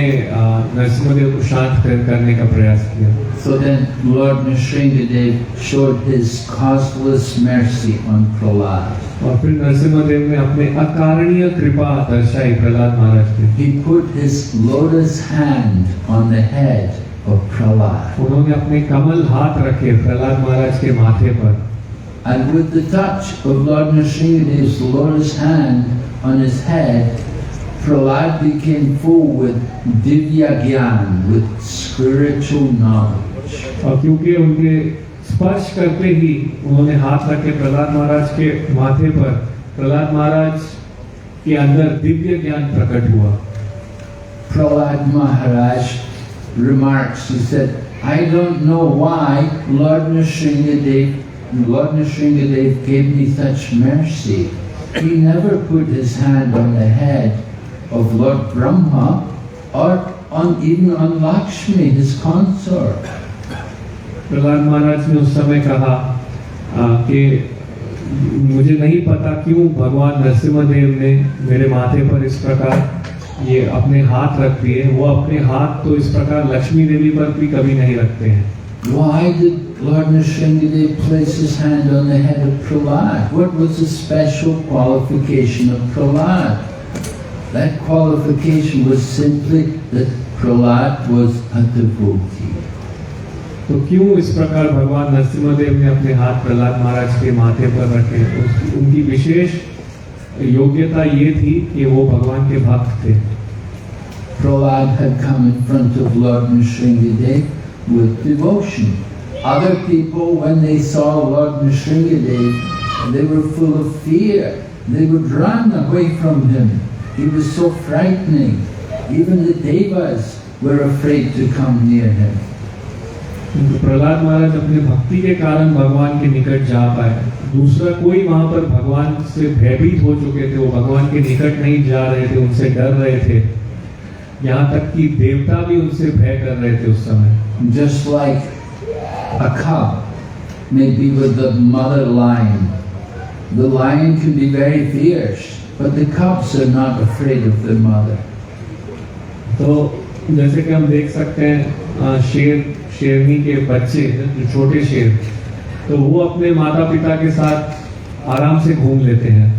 नरसिम्हदेव को शांत करने का प्रयास किया। So then Lord Nrsingadev showed his causeless mercy on Prahlad. और फिर नरसिम्हदेव ने अपने अकारणीय कृपा दर्शाई प्रहलाद महाराज की। He put his lotus hand on the head of Prahlad. उन्होंने अपने कमल हाथ रखे प्रहलाद महाराज के माथे पर, And with the touch of Lord Nrsingadev's lotus hand on his head, Prahlad became full with Divya Gyan, with spiritual knowledge. और क्योंकि उनके स्पर्श करते ही उन्होंने हाथ रखे प्रहलाद महाराज के माथे पर, प्रहलाद महाराज के अंदर दिव्य ज्ञान प्रकट हुआ। Prahlad Maharaj remarks, he said, I don't know why Lord Nrsingadev gave me such mercy. He never put his hand on the head of Lord Brahma or even on Lakshmi, his consort. Prahlad महाराज ने उस समय कहा कि मुझे नहीं पता क्यों भगवान नरसिम्हदेव ने मेरे माथे पर इस प्रकार ये अपने हाथ रख दिए। वो अपने हाथ तो इस प्रकार लक्ष्मी देवी पर भी कभी नहीं रखते हैं। Why did Lord Nrsingadev place his hand on the head of Prahlad? What was the special qualification of Prahlad? That qualification was simply that Prahlad was a devotee. तो क्यों इस प्रकार भगवान नरसिम्हदेव ने अपने हाथ प्रहलाद महाराज के माथे पर रखे? उनकी विशेष योग्यता ये थी कि वो भगवान के भक्त थे। Prahlad had come in front of Lord Nrsingadev with devotion. Other people, when they saw Lord Nrsingadev, they were full of fear. They would run away from him. He was so frightening. Even the devas were afraid to come near him. Prahlad महाराज अपने भक्ति के कारण भगवान के निकट जा पाए। दूसरा कोई वहां पर भगवान से भयभीत हो चुके थे, वो भगवान के निकट नहीं जा रहे थे, उनसे डर रहे थे। यहाँ तक कि देवता भी उनसे भय कर रहे थे उस समय। Just like a cub may be with the mother lion. The lion can be very fierce, but the cubs are not afraid of their mother. तो जैसे कि हम देख सकते हैं शेरनी के बच्चे, जो छोटे शेर, तो वो अपने माता पिता के साथ आराम से घूम लेते हैं।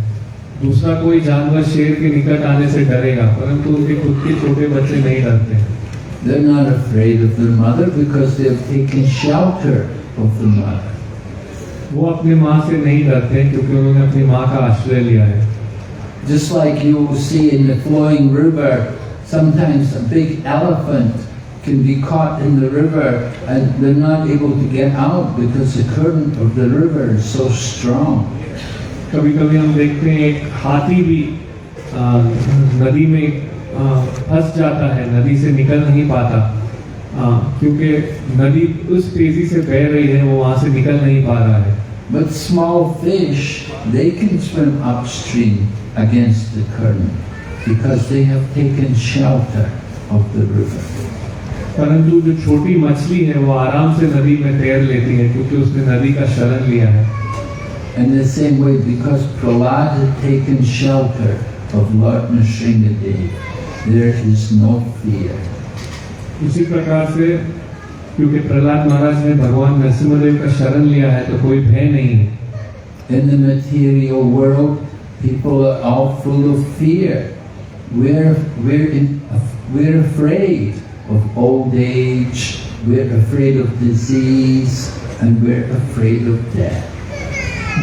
दूसरा कोई जानवर शेर के निकट आने से डरेगा, परंतु उनके खुद के छोटे बच्चे नहीं डरते हैं। They're not afraid of their mother because they have taken shelter of the mother. वो अपनी माँ से नहीं डरते क्योंकि उन्होंने अपनी माँ का आश्रय लिया है। Just like you will see in the flowing river, sometimes a big elephant can be caught in the river and they're not able to get out because the current of the river is so strong. कभी कभी हम देखते हैं एक हाथी भी नदी में फंस जाता है, नदी से निकल नहीं पाता, क्योंकि नदी उस तेजी से बह रही है, वो वहां से निकल नहीं पा रहा है। But small fish, they can swim upstream against the current because they have taken shelter of the river. परंतु जो छोटी मछली है वो आराम से नदी में तैर लेती है क्योंकि उसने नदी का शरण लिया है। In the same way, because Prahlad had taken shelter of Lord Nrsingadev, there is no fear. उसी प्रकार से क्योंकि प्रहलाद महाराज ने भगवान नरसिम्हदेव का शरण लिया है तो कोई भय नहीं है। In the material world, people are all full of fear. We're afraid of old age, we're afraid of disease, and we're afraid of death.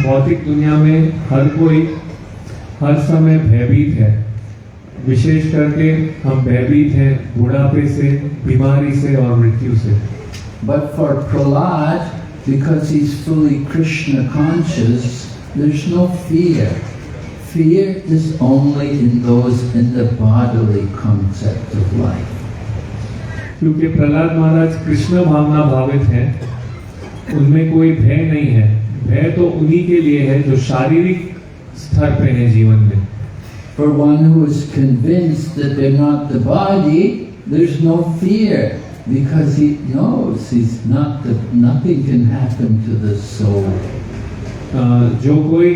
भौतिक दुनिया में हर कोई हर समय भयभीत है, विशेष करके हम भयभीत हैं बुढ़ापे से, बीमारी से और मृत्यु से। But for Prahlad, because he's fully Krishna conscious, there's no fear. Fear is only in those in the bodily concept of life. क्योंकि प्रहलाद महाराज कृष्ण भावना भावित हैं, उनमें कोई भय नहीं है। भय तो उन्हीं के लिए है जो शारीरिक स्तर पे है जीवन में। For one who is convinced that they're not the body, there's no fear, because he knows he's not nothing can happen to the soul. जो कोई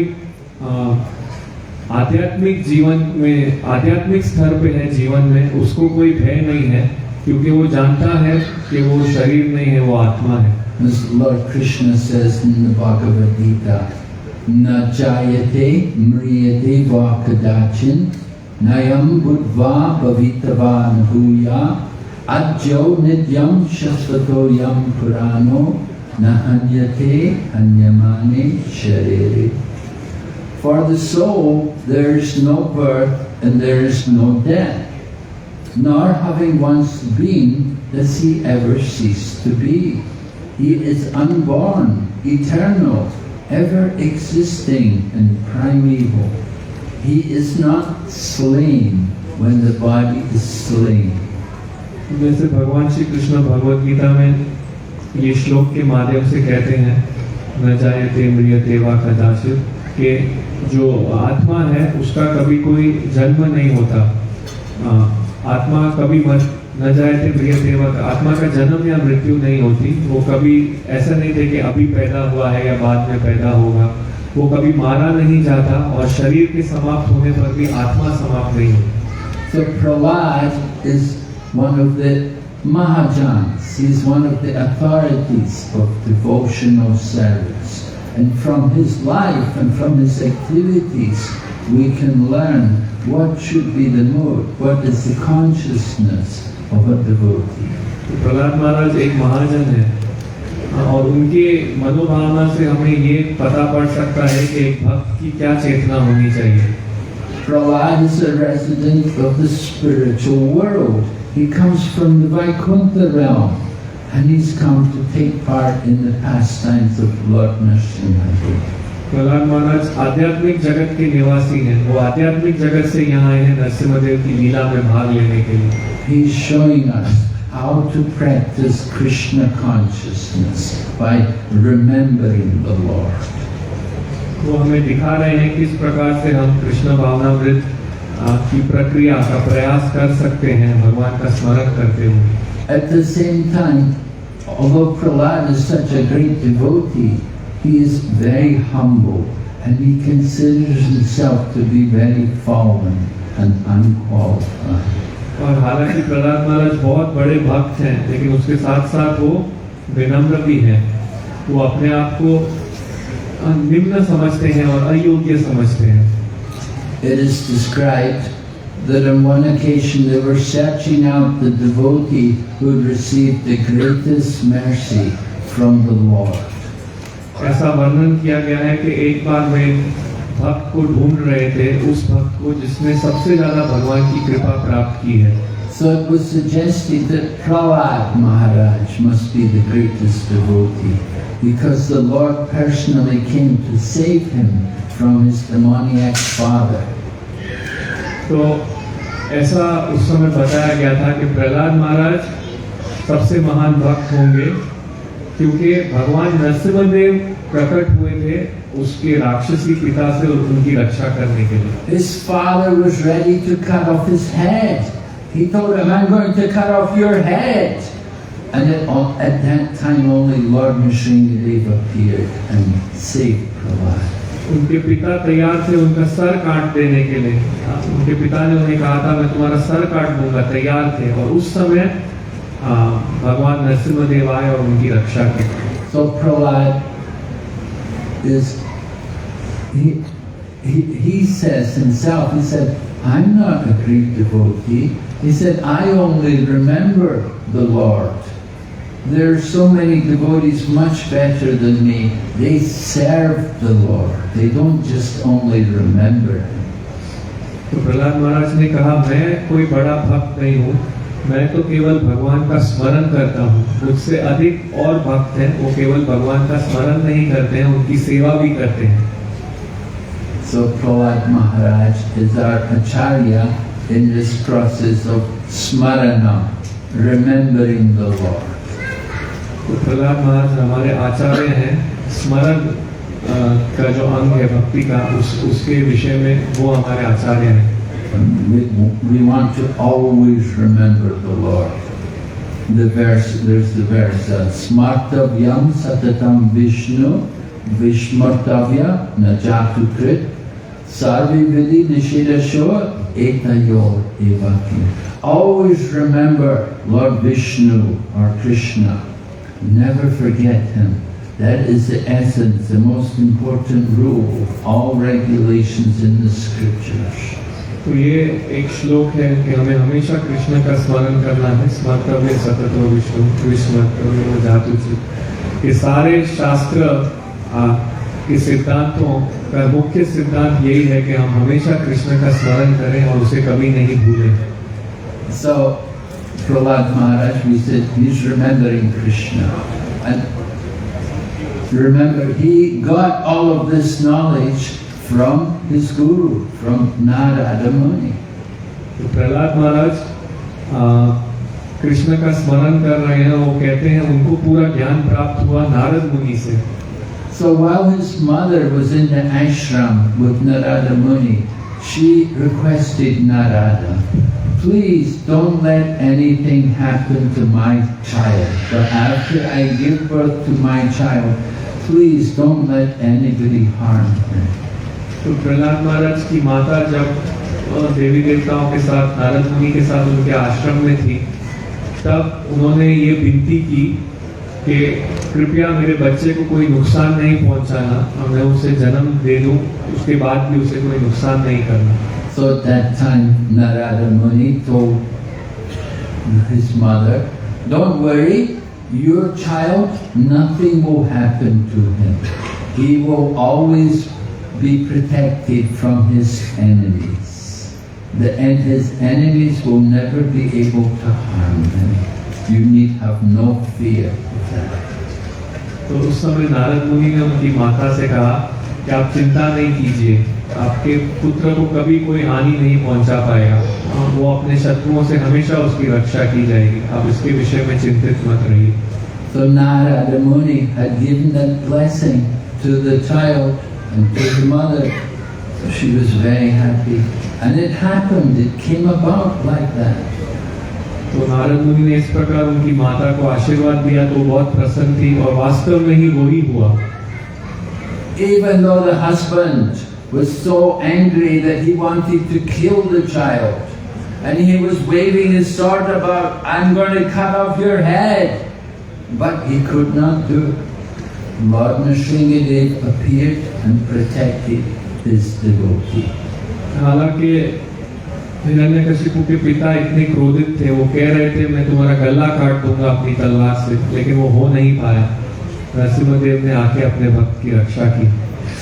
आध्यात्मिक जीवन में, आध्यात्मिक स्तर पे है जीवन में, उसको कोई भय नहीं है, क्योंकि वो जानता है कि वो शरीर नहीं है, वो आत्मा है। As Lord Krishna says in the Bhagavad Gita, "Na jayate mriyate va kadachin, nayam buddva bhavitavan bhuya, ajyo nityam shasvato yam purano, na hanyate hanyamane sharire." For the soul, there is no birth and there is no death, nor having once been, does he ever cease to be. He is unborn, eternal, ever existing and primeval. He is not slain when the body is slain. जैसे भगवान श्री कृष्ण भगवद गीता में ये श्लोक के माध्यम से कहते हैं, न जायते म्रियते वा कदाचित्, कि जो आत्मा है उसका कभी कोई जन्म नहीं होता, आत्मा कभी न जायते म्रियते वा, आत्मा का जन्म या मृत्यु नहीं होती। वो कभी ऐसा नहीं थे कि अभी पैदा हुआ है या बाद में पैदा होगा, वो कभी मारा नहीं जाता, और शरीर के समाप्त होने पर भी आत्मा समाप्त नहीं होती। So Prahlad is one of the Mahajans. He is one of the authorities of devotional service. And from his life and from his activities, we can learn what should be the mood, what is the consciousness of a devotee. Prahlad महाराज एक महाजन है, और उनके मनोभावना से हमें ये पता पड़ सकता है कि एक भक्त की क्या चेतना होनी चाहिए। Prahlad is a resident of the spiritual world. He comes from the Vaikuntha realm, and he's come to take part in the pastimes of Lord Nrsimhadev. Prahlad महाराज आध्यात्मिक जगत के निवासी हैं, वो आध्यात्मिक जगत से यहाँ आए हैं नरसिम्हदेव की लीला में भाग लेने के लिए। He is showing us how to practice Krishna consciousness by remembering the Lord. वो हमें दिखा रहे हैं किस प्रकार से हम कृष्ण भावनामृत की प्रक्रिया का प्रयास कर सकते हैं भगवान का स्मरण करते हुए। At the same time, although Prahlad is such a great devotee, he is very humble and he considers himself to be very fallen and unqualified. और हालांकि प्रहलाद महाराज बहुत बड़े भक्त हैं, लेकिन उसके साथ साथ वो विनम्र भी हैं। वो अपने आप को निम्न समझते हैं और अयोग्य समझते हैं। It is described that on one occasion they were searching out the devotee who had received the greatest mercy from the Lord. ऐसा वर्णन किया गया है कि एक बार वे भक्त को ढूंढ रहे थे, उस भक्त को जिसने सबसे ज्यादा भगवान की कृपा प्राप्त की है। So it was suggested that Prahlad Maharaj must be the greatest devotee, because the Lord personally came to save him from his demoniac father. तो ऐसा उस समय बताया गया था कि प्रहलाद महाराज सबसे महान भक्त होंगे, क्योंकि भगवान नरसिम्हदेव प्रकट हुए थे उसके राक्षसी पिता से उनकी रक्षा करने के लिए। His father was ready to cut off his head. He told him, "I'm going to cut off your head." And at that time only Lord Nrsimhadev appeared and saved Prahlad. उनके पिता तैयार थे उनका सर काट देने के लिए। उनके पिता ने उन्हें कहा था, मैं तुम्हारा सर काट दूंगा, तैयार थे। और उस समय भगवान नरसिम्हदेव आए और उनकी रक्षा की। So Prahlad is, he says himself, he said, "I'm not a great devotee." He said, "I only remember the Lord. There are so many devotees much better than me. They serve the Lord. They don't just only remember Him." तो प्रहलाद महाराज ने कहा, मैं कोई बड़ा भक्त नहीं हूँ, मैं तो केवल भगवान का स्मरण करता हूँ। मुझसे अधिक और भक्त हैं, वो केवल भगवान का स्मरण नहीं करते हैं, उनकी सेवा भी करते हैं। So Prahlad Maharaj is our Acharya in this process of smarana, remembering the Lord. तो प्रहलाद महाराज हमारे आचार्य हैं, स्मरण का जो अंग है भक्ति का, उसके विषय में वो हमारे आचार्य हैं। We want to always remember the Lord. There's the verse, Smartavyam Satatam Vishnu Vishmartavya Najatu Krit Sarvi Vidi Nishidasho Etayor Evaki. Always remember Lord Vishnu or Krishna. Never forget him. That is the essence, the most important rule of all regulations in the scriptures. तो ये एक श्लोक है कि हमें हमेशा कृष्ण का स्मरण करना है। स्मर्तव्य सततो विष्णु विस्मर्तव्य जातु चित। ये सारे शास्त्र के सिद्धांतों का मुख्य सिद्धांत यही है कि हम हमेशा कृष्ण का स्मरण करें और उसे कभी नहीं भूलें। So Prahlad Maharaj, we said he's remembering Krishna, and remember he got all of this knowledge from his guru, from Narada Muni. तो प्रहलाद महाराज कृष्ण का स्मरण कर रहे हैं। वो कहते हैं उनको पूरा ज्ञान प्राप्त हुआ नारद मुनि से। So while his mother was in the ashram with Narada Muni, she requested Narada, please don't let anything happen to my child. But after I give birth to my child, please don't let anybody harm him. तो प्रहलाद महाराज की माता जब देवी देवताओं के साथ नारद मुनि के साथ उनके आश्रम में थी, तब उन्होंने ये विनती की कि कृपया मेरे बच्चे को कोई नुकसान नहीं पहुंचाना और मैं उसे जन्म दे दूं, उसके बाद भी उसे कोई नुकसान नहीं करना। So at that time Narada Muni told his mother, don't worry, your child, nothing will happen to him. He will always be protected from his enemies. And his enemies will never be able to harm him. You need have no fear of that. तो उस समय नारद मुनि ने उनकी माता से कहा कि आप चिंता नहीं कीजिए, आपके पुत्र को कभी कोई हानि नहीं पहुंचा पाएगा, वो अपने शत्रुओं से हमेशा उसकी रक्षा की जाएगी, आप इसके विषय में चिंतित मत रहिए। So Narada Muni had given that blessing to the child and to the mother. So she was very happy. And it happened, it came about like that. तो नारद मुनि ने इस प्रकार उनकी माता को आशीर्वाद दिया तो बहुत प्रसन्न थी और वास्तव में ही वो ही हुआ। Even though the husband was so angry that he wanted to kill the child, and he was waving his sword about, I'm going to cut off your head, but he could not do it. Lord Nrsingadev appeared and protected his devotee. हालांकि हिरण्यकशिपु के पिता इतने क्रोधित थे, वो कह रहे थे मैं तुम्हारा गला काट दूंगा अपनी तलवार से, लेकिन वो हो नहीं पाया। नरसिंहदेव ने आके अपने भक्त की रक्षा की।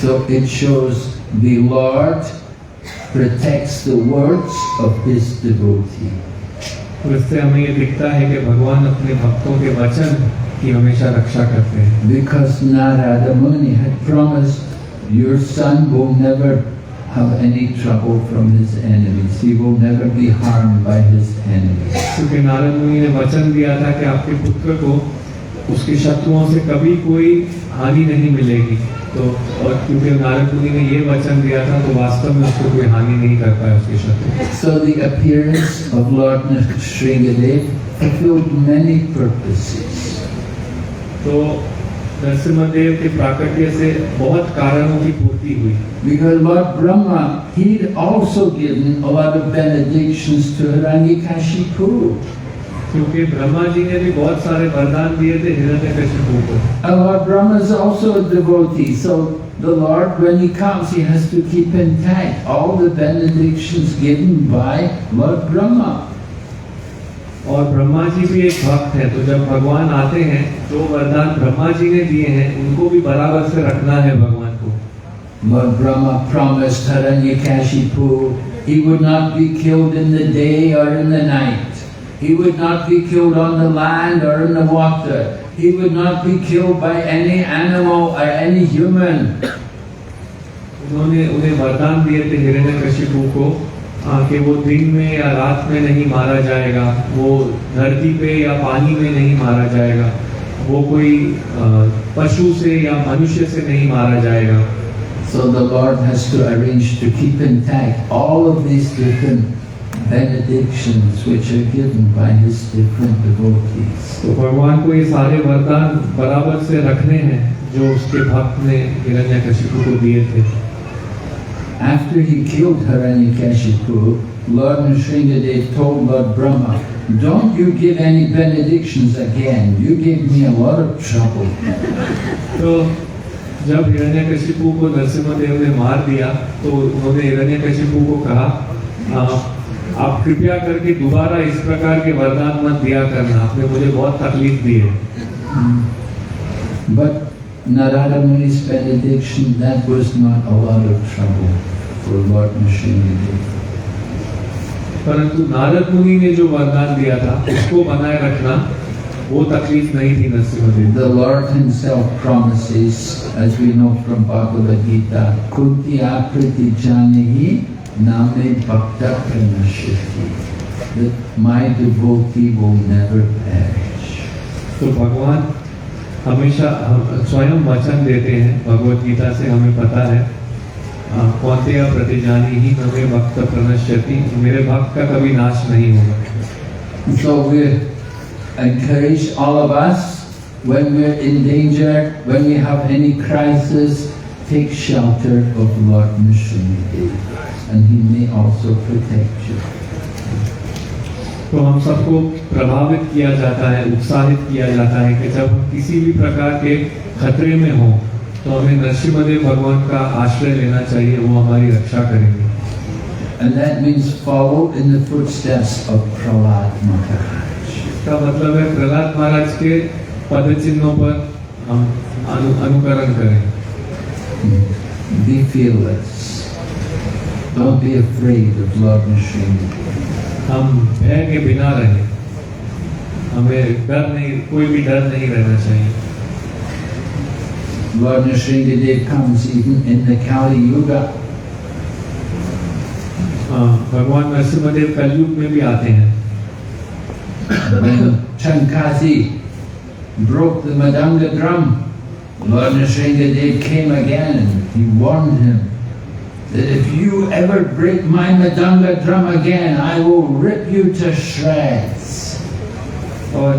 So it shows the Lord protects the words of his devotee. तो इससे हमें ये दिखता है कि भगवान अपने भक्तों के वचन की हमेशा रक्षा करते हैं। Because Narada Muni had promised, your son will never have any trouble from his enemies. He will never be harmed by his enemies. क्योंकि नारद मुनि ने वचन दिया था कि आपके पुत्र को उसके शत्रुओं से कभी कोई हानि नहीं मिलेगी। तो और क्योंकि नारद मुनि ने ये वचन दिया था, तो वास्तव में उसको कोई हानि नहीं कर पाया उसके शत्रु। So the appearance of Lord Nrsingadev fulfilled many purposes. तो नरसिम्हदेव के प्राकट्य से बहुत कारणों की पूर्ति हुई। Because Lord Brahma, he'd also given a lot of benedictions to Hiranyakashipu. क्योंकि ब्रह्मा जी ने भी बहुत सारे वरदान दिए थे हिरण्यकशिपु को। And Lord Brahma is also a devotee, so the Lord, when he comes, he has to keep intact all the benedictions given by Lord Brahma. और ब्रह्मा जी भी एक भक्त है, तो जब भगवान आते हैं, जो वरदान ब्रह्मा जी ने दिए हैं, उनको भी बराबर से रखना है भगवान को। Lord Brahma promised Hiranyakashipu he would not be killed in the day or in the night. He would not be killed on the land or in the water. He would not be killed by any animal or any human. उन्होंने उन्हें वरदान दिए थे हिरण्यकशिपु को कि वो दिन में या रात में नहीं मारा जाएगा, वो धरती पे या पानी में नहीं मारा जाएगा, वो कोई पशु से या मनुष्य से नहीं मारा जाएगा। So the Lord has to arrange to keep intact all of these different benedictions which are given by His different devotees. तो भगवान को ये सारे वरदान बराबर से रखने हैं जो उसके भक्त ने हिरण्यकशिपु को दिए थे। After he killed Hiranyakashipu, Lord Nrsingadev told Lord Brahma, "Don't you give any benedictions again. You gave me a lot of trouble." तो जब हिरण्यकशिपु को नरसिम्हदेव ने मार दिया तो उन्होंने हिरण्यकशिपु को कहा, आप कृपया करके दोबारा इस प्रकार के वरदान मत दिया करना, आपने मुझे बहुत तकलीफ दी है। But Narada Muni's benediction, that was not a lot of trouble for Lord Nrsingadev. परंतु नारद मुनि ने जो वरदान दिया था उसको बनाए रखना वो तकलीफ नहीं थी Narasimhadeva. The Lord Himself promises, as we know from Bhagavad Gita, Kunti apriti janahi name bhakta pranashati, that my devotee will never perish. तो भगवान हमेशा स्वयं वचन देते हैं, भगवत गीता से हमें पता है, कौन्तेय प्रतिजानी ही नमे भक्त प्रणश्यति, मेरे भक्त का कभी नाश नहीं होगा। So we encourage all of us, when we're in danger, when we have any crisis, take shelter of Lord Nrsingadev, and He may also protect you. तो हम सबको प्रभावित किया जाता है, उत्साहित किया जाता है कि जब हम किसी भी प्रकार के खतरे में हो तो हमें नरसिम्हदेव भगवान का आश्रय लेना चाहिए, वो हमारी रक्षा करेंगे। And that means follow in the footsteps of Prahlad Maharaj. इसका मतलब है प्रहलाद महाराज के पद चिन्हों पर हम अनुकरण करें। Be fearless. Don't be afraid of Lord Nrsingadev. हम भय के बिना रहें, हमें डर नहीं, कोई भी डर नहीं रहना चाहिए। Lord Nrsingadev comes even in the Kali Yuga. भगवान नरसिम्हदेव कलयुग में भी आते हैं। When Chankasi broke the Madanga drum, Lord Nrsingadev came again and he warned him that if you ever break my Madanga drum again, I will rip you to shreds. और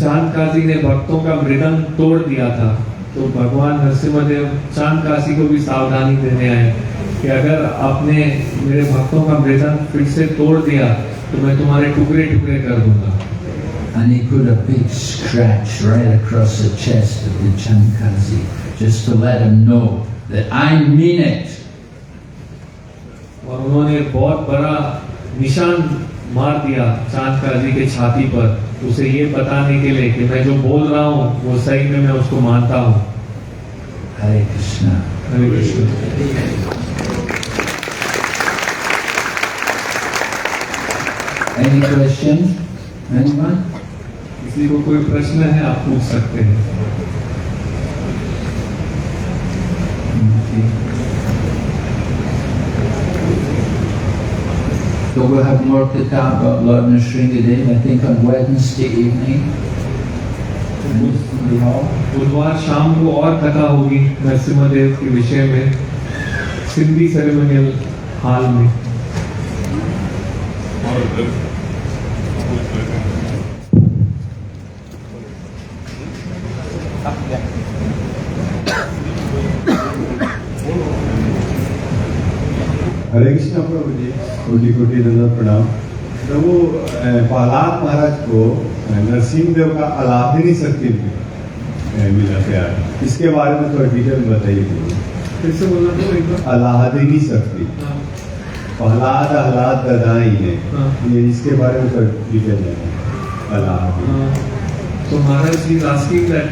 चांदकासी ने भक्तों का मृदंग तोड़ दिया था, तो भगवान नरसिम्हदेव चांदकासी को भी सावधानी देने आए कि अगर आपने मेरे भक्तों का मृदंग फिर से तोड़ दिया तो मैं तुम्हारे टुकड़े टुकड़े कर दूंगा। And he put a big scratch right across the chest of the Chankasi, just to let him know that I mean it. और उन्होंने बहुत बड़ा निशान मार दिया चांदकासी के छाती पर, उसे ये बताने के लिए कि मैं जो बोल रहा हूँ वो सही में मैं उसको मानता हूँ। Hare Krishna. हरे कृष्ण। Any questions? Anyone? किसी को कोई प्रश्न है आप पूछ सकते हैं। Okay. So we'll have more to talk about Lord Nrsingadev, I think on Wednesday evening. बुधवार शाम को और कथा होगी नरसिम्हदेव के विषय में सिंधी सेरेमोनियल हॉल में। हरे कृष्ण प्रभु जी, कोटि कोटि दंडवत प्रणाम। प्रभु प्रहलाद महाराज को नरसिंहदेव का अलादिनी शक्ति मिला प्यार, इसके बारे में थोड़ा डिटेल बताइए। फिर से बोलना तो एक बार। अलादिनी शक्ति, प्रहलाद आह्लाद गदाई है, ये इसके बारे में थोड़ा डिटेल है। So Maharaj is asking that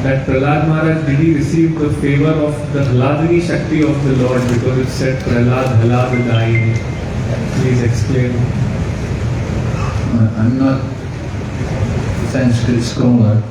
that Prahlad Maharaj, did he receive the favor of the Hladini Shakti of the Lord, because it said Prahlad Hlad Daini. Please explain. I'm not a Sanskrit scholar.